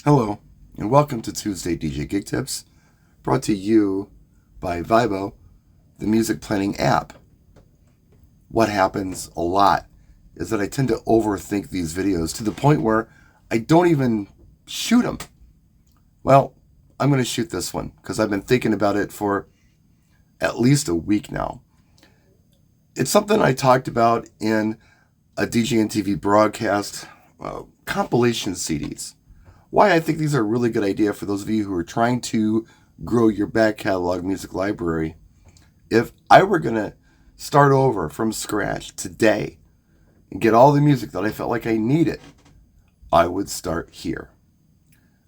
Hello, and welcome to Tuesday DJ Gig Tips, brought to you by Vibo, the music planning app. What happens a lot is that I tend to overthink these videos to the point where I don't even shoot them. Well, I'm going to shoot this one because I've been thinking about it for at least a week now. It's something I talked about in a DJ and TV broadcast, compilation CDs. Why I think these are a really good idea for those of you who are trying to grow your back catalog music library. If I were going to start over from scratch today and get all the music that I felt like I needed, I would start here.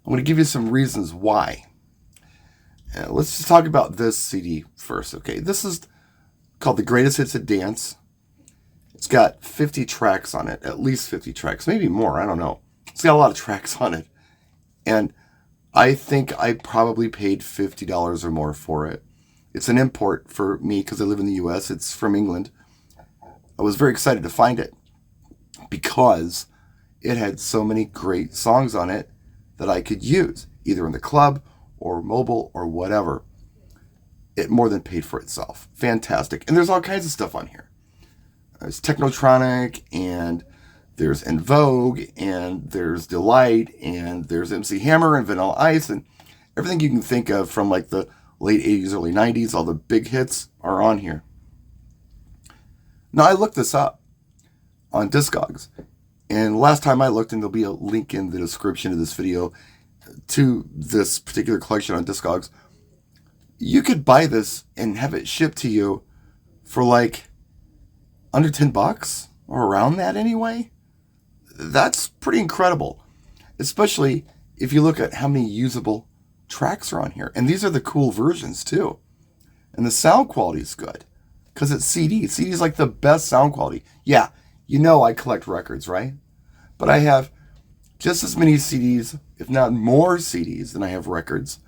I'm going to give you some reasons why. Let's just talk about this CD first, okay? This is called The Greatest Hits of Dance. It's got 50 tracks on it, at least 50 tracks, maybe more, I don't know. It's got a lot of tracks on it. And I think I probably paid $50 or more for it. It's an import for me because I live in the US. It's from England. I was very excited to find it because it had so many great songs on it that I could use, either in the club or mobile or whatever. It more than paid for itself. Fantastic. And there's all kinds of stuff on here. There's Technotronic, and there's En Vogue, and there's Delight, and there's MC Hammer and Vanilla Ice, and everything you can think of from like the late 80s, early 90s. All the big hits are on here. Now, I looked this up on Discogs, and last time I looked, and there'll be a link in the description of this video to this particular collection on Discogs, you could buy this and have it shipped to you for like under $10 or around that anyway. That's pretty incredible, especially if you look at how many usable tracks are on here. And these are the cool versions too. And the sound quality is good because it's CD. CD is like the best sound quality. Yeah, you know I collect records, right? But I have just as many CDs, if not more CDs than I have records.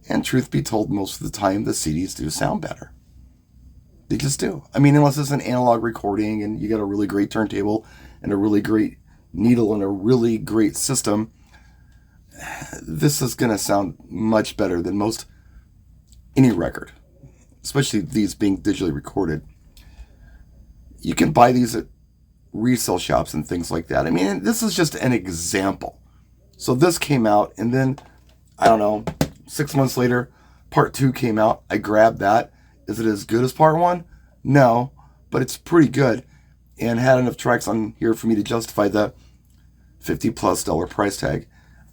And truth be told, most of the time the CDs do sound better. They just do. I mean, unless it's an analog recording and you got a really great turntable and a really great needle and a really great system, this is going to sound much better than most any record, especially these being digitally recorded. You can buy these at resale shops and things like that. I mean, this is just an example. So this came out, and then, I don't know, 6 months later, part 2 came out. I grabbed that. Is it as good as part 1? No, but it's pretty good and had enough tracks on here for me to justify the $50+ price tag.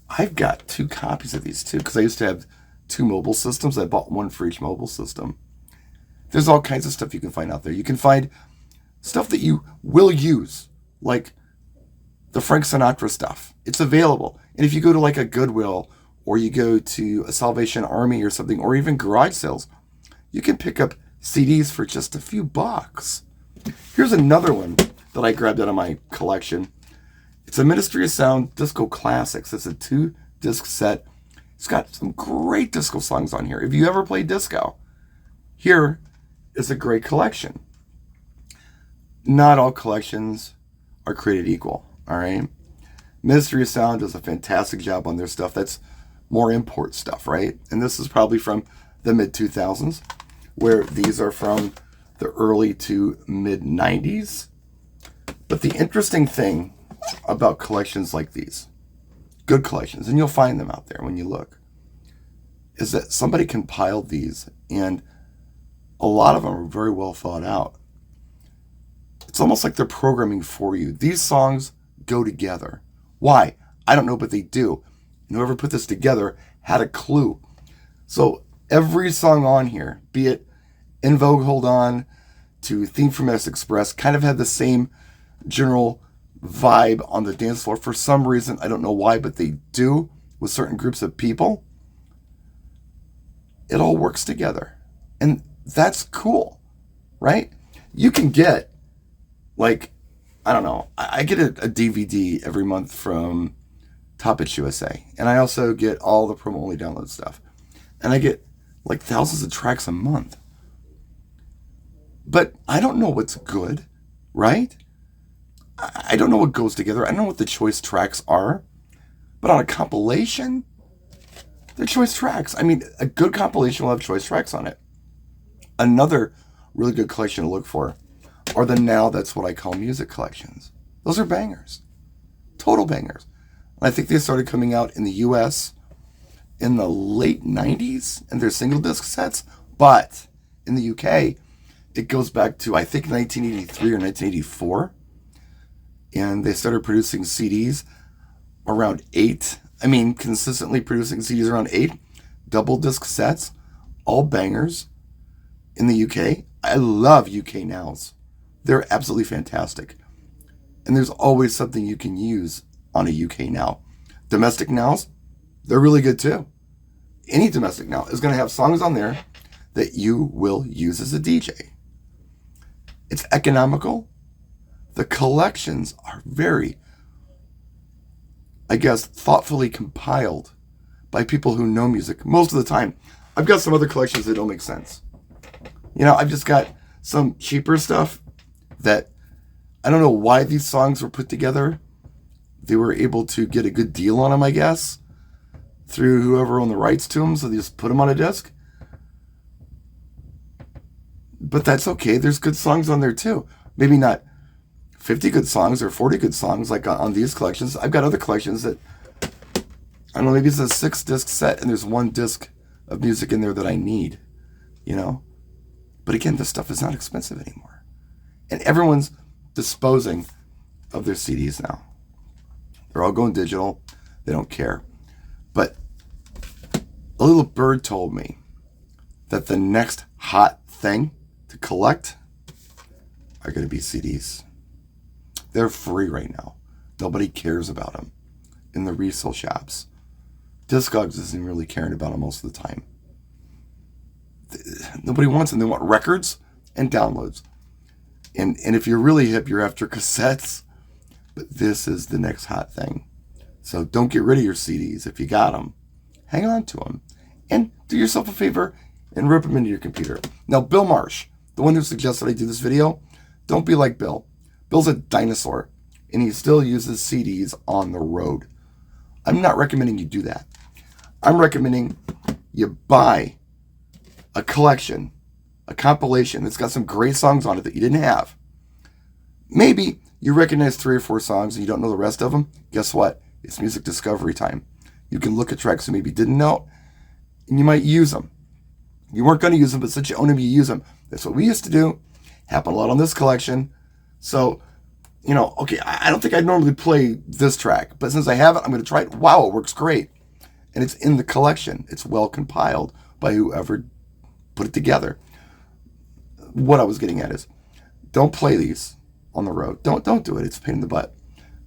I've got 2 copies of these too because I used to have 2 mobile systems. I bought one for each mobile system. There's all kinds of stuff you can find out there. You can find stuff that you will use, like the Frank Sinatra stuff. It's available. And if you go to like a Goodwill or you go to a Salvation Army or something, or even garage sales, you can pick up CDs for just a few bucks. Here's another one that I grabbed out of my collection. It's a Ministry of Sound Disco Classics. It's a 2-disc set. It's got some great disco songs on here. If you ever played disco, here is a great collection. Not all collections are created equal, all right? Ministry of Sound does a fantastic job on their stuff. That's more import stuff, right? And this is probably from the mid-2000s, where these are from the early to mid-90s. But the interesting thing about collections like these, good collections, and you'll find them out there when you look, is that somebody compiled these, and a lot of them are very well thought out. It's almost like they're programming for you. These songs go together. Why? I don't know, but they do. And whoever put this together had a clue. So every song on here, be it En Vogue, Hold On, to Theme from S Express, kind of had the same general vibe on the dance floor. For some reason, I don't know why, but they do with certain groups of people. It all works together. And that's cool, right? You can get, like, I don't know, I get a DVD every month from Top Hits USA. And I also get all the promo-only download stuff. And I get like thousands of tracks a month. But I don't know what's good, right? I don't know what goes together. I don't know what the choice tracks are. But on a compilation, they're choice tracks. I mean, a good compilation will have choice tracks on it. Another really good collection to look for are the Now That's What I Call Music collections. Those are bangers. Total bangers. And I think they started coming out in the US in the late 90s, and they're single disc sets. But in the UK, it goes back to, I think, 1983 or 1984. And they started producing CDs around 8. I mean, consistently producing CDs around 8. Double disc sets, all bangers. In the UK, I love UK Nows. They're absolutely fantastic. And there's always something you can use on a UK Now. Domestic Nows, they're really good too. Any domestic Now is going to have songs on there that you will use as a DJ. It's economical. The collections are very, I guess, thoughtfully compiled by people who know music most of the time. I've got some other collections that don't make sense. You know, I've just got some cheaper stuff that I don't know why these songs were put together. They were able to get a good deal on them, I guess, through whoever owned the rights to them, so they just put them on a disc. But that's okay. There's good songs on there too. Maybe not 50 good songs or 40 good songs like on these collections. I've got other collections that, I don't know, maybe it's a 6-disc set and there's 1 disc of music in there that I need, you know? But again, this stuff is not expensive anymore. And everyone's disposing of their CDs now. They're all going digital. They don't care. But a little bird told me that the next hot thing to collect are going to be CDs. They're free right now. Nobody cares about them in the resale shops. Discogs isn't really caring about them most of the time. Nobody wants them. They want records and downloads. And if you're really hip, you're after cassettes. But this is the next hot thing. So don't get rid of your CDs. If you got them, hang on to them. And do yourself a favor and rip them into your computer. Now, Bill Marsh, the one who suggested I do this video, don't be like Bill. Bill's a dinosaur, and he still uses CDs on the road. I'm not recommending you do that. I'm recommending you buy a collection, a compilation that's got some great songs on it that you didn't have. Maybe you recognize 3 or 4 songs and you don't know the rest of them. Guess what? It's music discovery time. You can look at tracks you maybe didn't know, and you might use them. You weren't going to use them, but since you own them, you use them. That's what we used to do. Happened a lot on this collection. So, you know, okay, I don't think I'd normally play this track, but since I have it, I'm going to try it. Wow, it works great. And it's in the collection. It's well compiled by whoever put it together. What I was getting at is, don't play these on the road. Don't do it. It's a pain in the butt.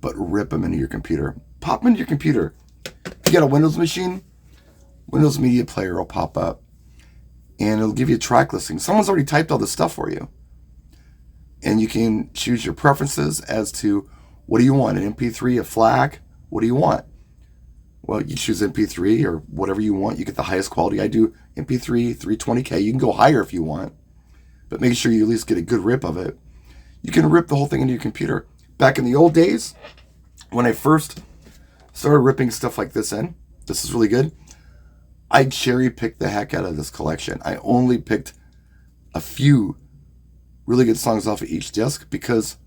But rip them into your computer. Pop them into your computer. If you got a Windows machine, Windows Media Player will pop up. And it'll give you a track listing. Someone's already typed all this stuff for you. And you can choose your preferences as to, what do you want? An MP3, a FLAC? What do you want? Well, you choose MP3 or whatever you want. You get the highest quality. I do MP3, 320K. You can go higher if you want. But make sure you at least get a good rip of it. You can rip the whole thing into your computer. Back in the old days, when I first started ripping stuff like this in, this is really good, I cherry-picked the heck out of this collection. I only picked a few really good songs off of each disc because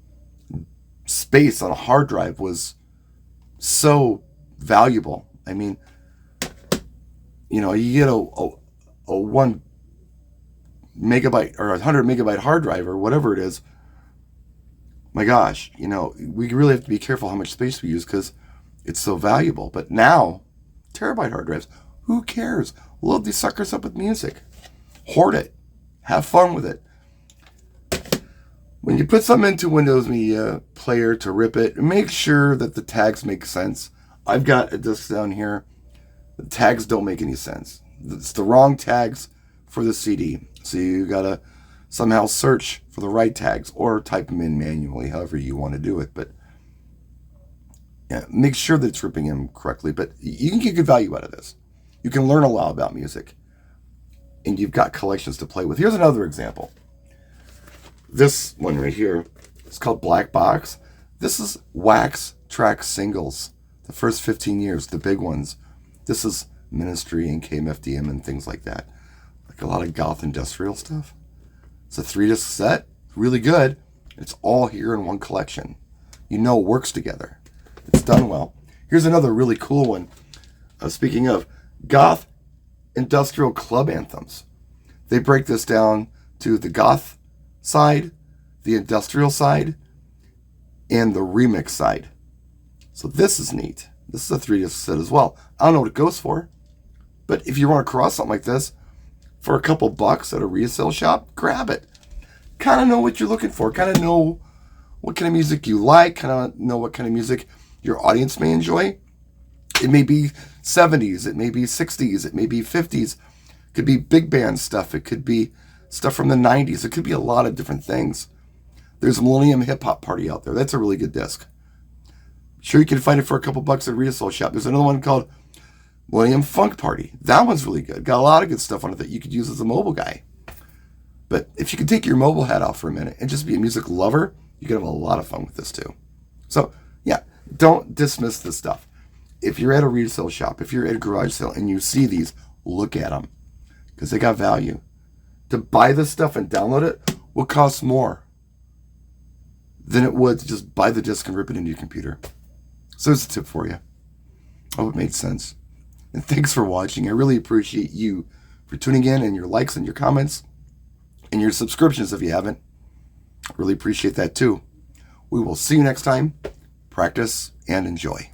space on a hard drive was so valuable. I mean, you know, you get a 1 megabyte or 100 megabyte hard drive or whatever it is. My gosh, you know, we really have to be careful how much space we use because it's so valuable. But now, terabyte hard drives, who cares? Load these suckers up with music. Hoard it. Have fun with it. When you put something into Windows Media Player to rip it, make sure that the tags make sense. I've got a disc down here. The tags don't make any sense. It's the wrong tags for the CD. So you gotta somehow search for the right tags or type them in manually, however you want to do it. But yeah, make sure that it's ripping them correctly. But you can get good value out of this. You can learn a lot about music. And you've got collections to play with. Here's another example. This one right here is called Black Box. This is Wax Track Singles. The first 15 years, the big ones. This is Ministry and KMFDM and things like that. Like a lot of goth industrial stuff. It's a 3-disc set. Really good. It's all here in one collection. You know it works together. It's done well. Here's another really cool one. Speaking of goth industrial club anthems. They break this down to the goth side, the industrial side, and the remix side. So this is neat. This is a 3-disc set as well. I don't know what it goes for, but if you run across something like this for a couple bucks at a resale shop, grab it. Kind of know what you're looking for. Kind of know what kind of music you like. Kind of know what kind of music your audience may enjoy. It may be 70s. It may be 60s. It may be 50s. It could be big band stuff. It could be stuff from the 90s. It could be a lot of different things. There's a Millennium Hip Hop Party out there. That's a really good disc. Sure, you can find it for a couple bucks at a resale shop. There's another one called Millennium Funk Party. That one's really good. Got a lot of good stuff on it that you could use as a mobile guy. But if you could take your mobile hat off for a minute and just be a music lover, you could have a lot of fun with this too. So, yeah, don't dismiss this stuff. If you're at a resale shop, if you're at a garage sale and you see these, look at them because they got value. To buy this stuff and download it will cost more than it would to just buy the disc and rip it into your computer. So there's a tip for you. I hope it made sense. And thanks for watching. I really appreciate you for tuning in and your likes and your comments and your subscriptions if you haven't. I really appreciate that too. We will see you next time. Practice and enjoy.